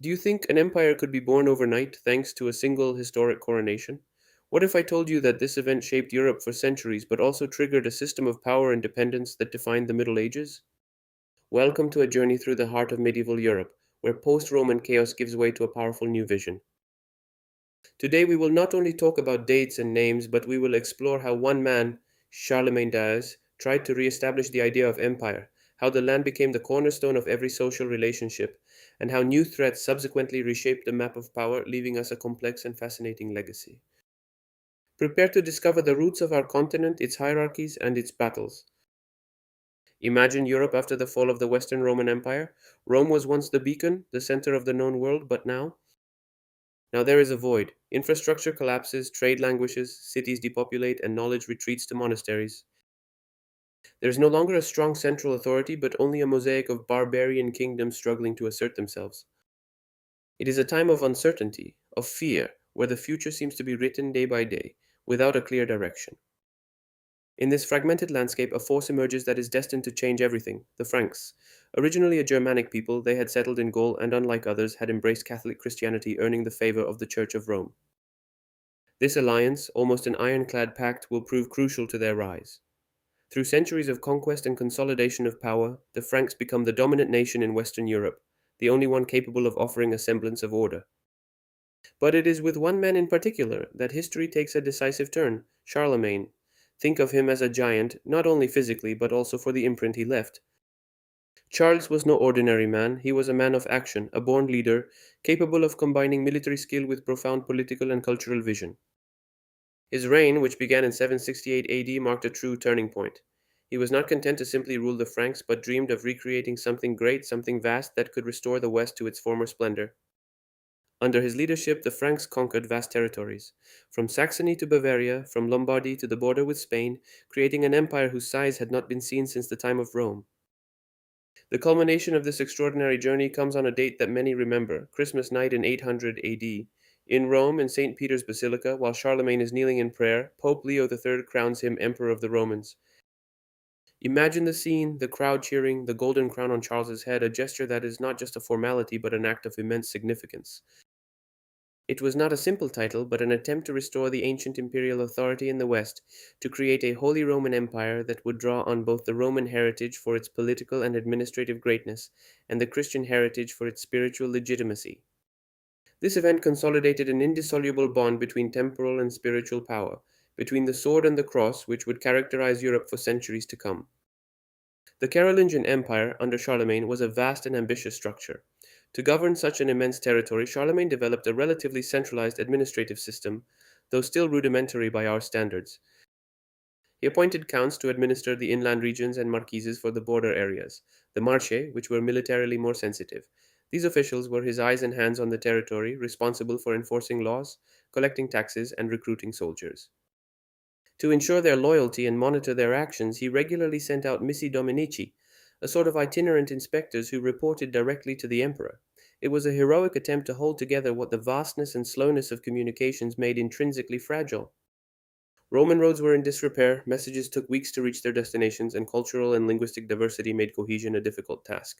Do you think an empire could be born overnight thanks to a single historic coronation? What if I told you that this event shaped Europe for centuries but also triggered a system of power and dependence that defined the Middle Ages? Welcome to a journey through the heart of medieval Europe, where post Roman chaos gives way to a powerful new vision. Today, we will not only talk about dates and names, but we will explore how one man, Charlemagne Diaz, tried to re establish the idea of empire, how the land became the cornerstone of every social relationship, and how new threats subsequently reshaped the map of power, leaving us a complex and fascinating legacy. Prepare to discover the roots of our continent, its hierarchies, and its battles. Imagine Europe after the fall of the Western Roman Empire. Rome was once the beacon, the center of the known world, but now there is a void. Infrastructure collapses, trade languishes, cities depopulate, and knowledge retreats to monasteries. There is no longer a strong central authority, but only a mosaic of barbarian kingdoms struggling to assert themselves. It is a time of uncertainty, of fear, where the future seems to be written day by day, without a clear direction. In this fragmented landscape, a force emerges that is destined to change everything: the Franks. Originally a Germanic people, they had settled in Gaul and, unlike others, had embraced Catholic Christianity, earning the favor of the Church of Rome. This alliance, almost an ironclad pact, will prove crucial to their rise. Through centuries of conquest and consolidation of power, the Franks become the dominant nation in Western Europe, the only one capable of offering a semblance of order. But it is with one man in particular that history takes a decisive turn: Charlemagne. Think of him as a giant, not only physically, but also for the imprint he left. Charles was no ordinary man, he was a man of action, a born leader, capable of combining military skill with profound political and cultural vision. His reign, which began in 768 AD, marked a true turning point. He was not content to simply rule the Franks, but dreamed of recreating something great, something vast that could restore the West to its former splendor. Under his leadership, the Franks conquered vast territories, from Saxony to Bavaria, from Lombardy to the border with Spain, creating an empire whose size had not been seen since the time of Rome. The culmination of this extraordinary journey comes on a date that many remember: Christmas night in 800 AD. In Rome, in St. Peter's Basilica, while Charlemagne is kneeling in prayer, Pope Leo III crowns him Emperor of the Romans. Imagine the scene, the crowd cheering, the golden crown on Charles's head, a gesture that is not just a formality but an act of immense significance. It was not a simple title, but an attempt to restore the ancient imperial authority in the West, to create a Holy Roman Empire that would draw on both the Roman heritage for its political and administrative greatness, and the Christian heritage for its spiritual legitimacy. This event consolidated an indissoluble bond between temporal and spiritual power, between the sword and the cross, which would characterize Europe for centuries to come. The Carolingian Empire, under Charlemagne, was a vast and ambitious structure. To govern such an immense territory, Charlemagne developed a relatively centralized administrative system, though still rudimentary by our standards. He appointed counts to administer the inland regions and marquises for the border areas, the marche, which were militarily more sensitive. These officials were his eyes and hands on the territory, responsible for enforcing laws, collecting taxes, and recruiting soldiers. To ensure their loyalty and monitor their actions, he regularly sent out missi dominici, a sort of itinerant inspectors who reported directly to the emperor. It was a heroic attempt to hold together what the vastness and slowness of communications made intrinsically fragile. Roman roads were in disrepair, messages took weeks to reach their destinations, and cultural and linguistic diversity made cohesion a difficult task.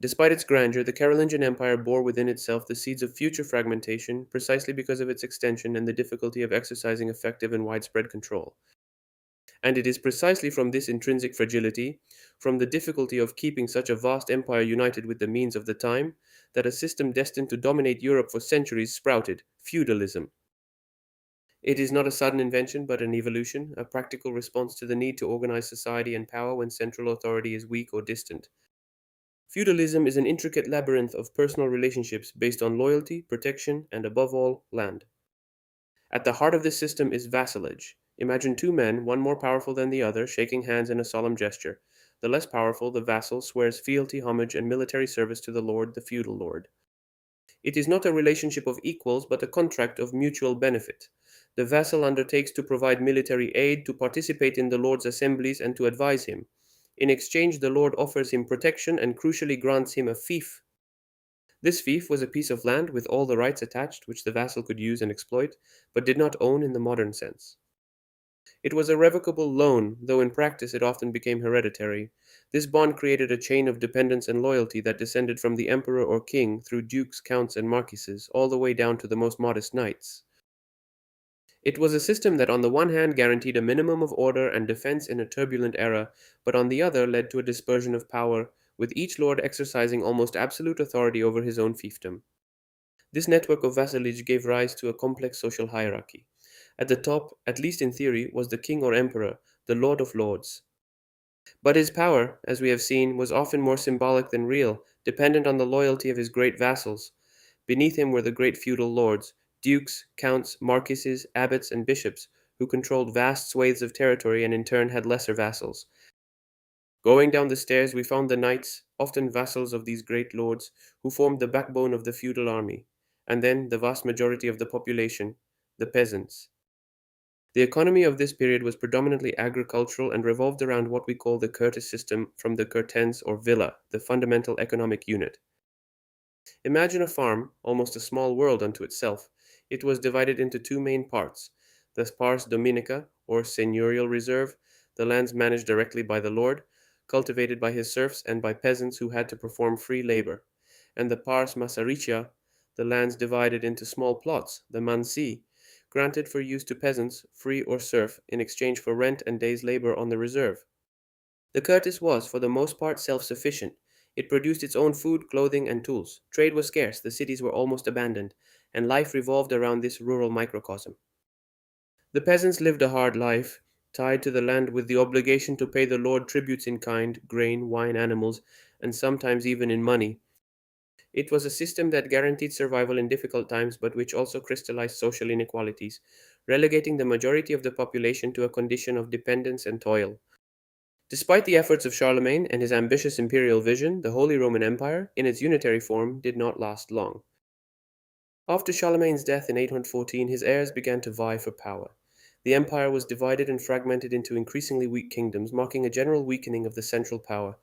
Despite its grandeur, the Carolingian Empire bore within itself the seeds of future fragmentation precisely because of its extension and the difficulty of exercising effective and widespread control. And it is precisely from this intrinsic fragility, from the difficulty of keeping such a vast empire united with the means of the time, that a system destined to dominate Europe for centuries sprouted: feudalism. It is not a sudden invention, but an evolution, a practical response to the need to organize society and power when central authority is weak or distant. Feudalism is an intricate labyrinth of personal relationships based on loyalty, protection, and above all, land. At the heart of this system is vassalage. Imagine two men, one more powerful than the other, shaking hands in a solemn gesture. The less powerful, the vassal, swears fealty, homage, and military service to the lord, the feudal lord. It is not a relationship of equals, but a contract of mutual benefit. The vassal undertakes to provide military aid, to participate in the lord's assemblies, and to advise him. In exchange, the lord offers him protection and crucially grants him a fief. This fief was a piece of land with all the rights attached, which the vassal could use and exploit, but did not own in the modern sense. It was a revocable loan, though in practice it often became hereditary. This bond created a chain of dependence and loyalty that descended from the emperor or king through dukes, counts, and marquises, all the way down to the most modest knights. It was a system that on the one hand guaranteed a minimum of order and defense in a turbulent era, but on the other led to a dispersion of power, with each lord exercising almost absolute authority over his own fiefdom. This network of vassalage gave rise to a complex social hierarchy. At the top, at least in theory, was the king or emperor, the lord of lords. But his power, as we have seen, was often more symbolic than real, dependent on the loyalty of his great vassals. Beneath him were the great feudal lords, dukes, counts, marquises, abbots, and bishops, who controlled vast swathes of territory and in turn had lesser vassals. Going down the stairs, we found the knights, often vassals of these great lords, who formed the backbone of the feudal army, and then the vast majority of the population, the peasants. The economy of this period was predominantly agricultural and revolved around what we call the Curtis system from the Curtens or villa, the fundamental economic unit. Imagine a farm, almost a small world unto itself. It was divided into two main parts: the Pars Dominica, or seigneurial reserve, the lands managed directly by the lord, cultivated by his serfs and by peasants who had to perform free labor, and the Pars Massaricia, the lands divided into small plots, the mansi, granted for use to peasants, free or serf, in exchange for rent and days' labor on the reserve. The Curtis was, for the most part, self-sufficient. It produced its own food, clothing, and tools. Trade was scarce, the cities were almost abandoned, and life revolved around this rural microcosm. The peasants lived a hard life, tied to the land with the obligation to pay the lord tributes in kind, grain, wine, animals, and sometimes even in money. It was a system that guaranteed survival in difficult times, but which also crystallized social inequalities, relegating the majority of the population to a condition of dependence and toil. Despite the efforts of Charlemagne and his ambitious imperial vision, the Holy Roman Empire, in its unitary form, did not last long. After Charlemagne's death in 814, his heirs began to vie for power. The empire was divided and fragmented into increasingly weak kingdoms, marking a general weakening of the central power.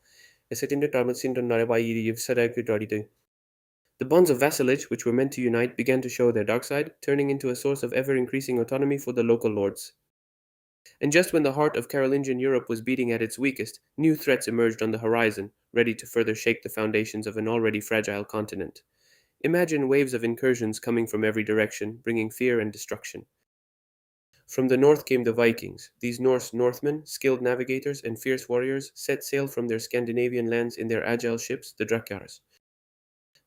The bonds of vassalage, which were meant to unite, began to show their dark side, turning into a source of ever-increasing autonomy for the local lords. And just when the heart of Carolingian Europe was beating at its weakest, new threats emerged on the horizon, ready to further shake the foundations of an already fragile continent. Imagine waves of incursions coming from every direction, bringing fear and destruction. From the north came the Vikings. These Norse Northmen, skilled navigators and fierce warriors, set sail from their Scandinavian lands in their agile ships, the Drakkars.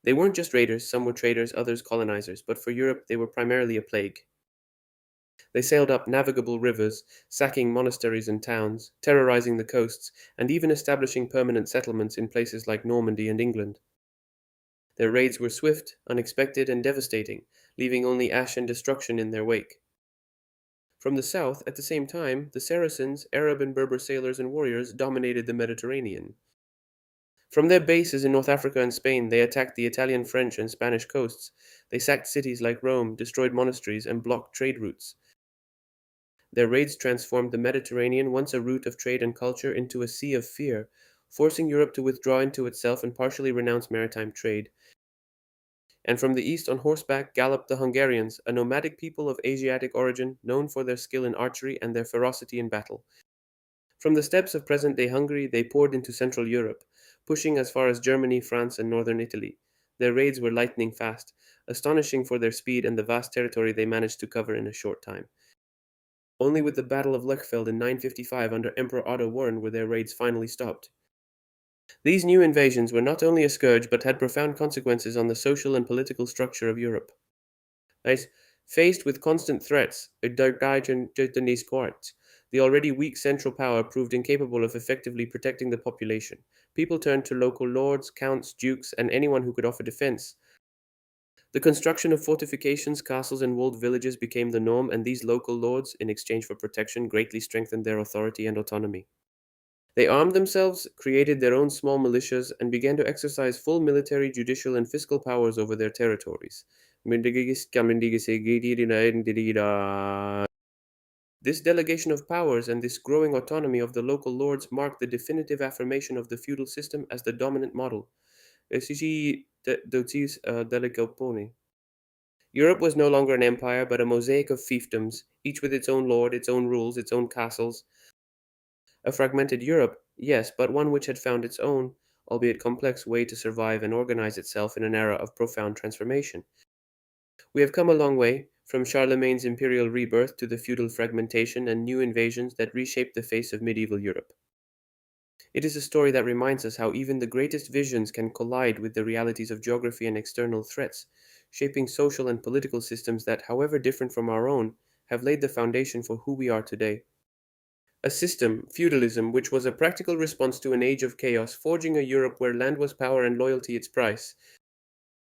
They weren't just raiders, some were traders, others colonizers, but for Europe they were primarily a plague. They sailed up navigable rivers, sacking monasteries and towns, terrorizing the coasts, and even establishing permanent settlements in places like Normandy and England. Their raids were swift, unexpected, and devastating, leaving only ash and destruction in their wake. From the south, at the same time, the Saracens, Arab and Berber sailors and warriors dominated the Mediterranean. From their bases in North Africa and Spain, they attacked the Italian, French, and Spanish coasts. They sacked cities like Rome, destroyed monasteries, and blocked trade routes. Their raids transformed the Mediterranean, once a route of trade and culture, into a sea of fear, forcing Europe to withdraw into itself and partially renounce maritime trade. And from the east on horseback galloped the Hungarians, a nomadic people of Asiatic origin, known for their skill in archery and their ferocity in battle. From the steppes of present-day Hungary, they poured into Central Europe, pushing as far as Germany, France, and northern Italy. Their raids were lightning fast, astonishing for their speed and the vast territory they managed to cover in a short time. Only with the Battle of Lechfeld in 955 under Emperor Otto Warren were their raids finally stopped. These new invasions were not only a scourge but had profound consequences on the social and political structure of Europe. Right? Faced with constant threats, the already weak central power proved incapable of effectively protecting the population. People turned to local lords, counts, dukes, and anyone who could offer defense. The construction of fortifications, castles, and walled villages became the norm, and these local lords, in exchange for protection, greatly strengthened their authority and autonomy. They armed themselves, created their own small militias, and began to exercise full military, judicial, and fiscal powers over their territories. This delegation of powers and this growing autonomy of the local lords marked the definitive affirmation of the feudal system as the dominant model. Europe was no longer an empire, but a mosaic of fiefdoms, each with its own lord, its own rules, its own castles. A fragmented Europe, yes, but one which had found its own, albeit complex, way to survive and organize itself in an era of profound transformation. We have come a long way, from Charlemagne's imperial rebirth to the feudal fragmentation and new invasions that reshaped the face of medieval Europe. It is a story that reminds us how even the greatest visions can collide with the realities of geography and external threats, shaping social and political systems that, however different from our own, have laid the foundation for who we are today. A system, feudalism, which was a practical response to an age of chaos, forging a Europe where land was power and loyalty its price.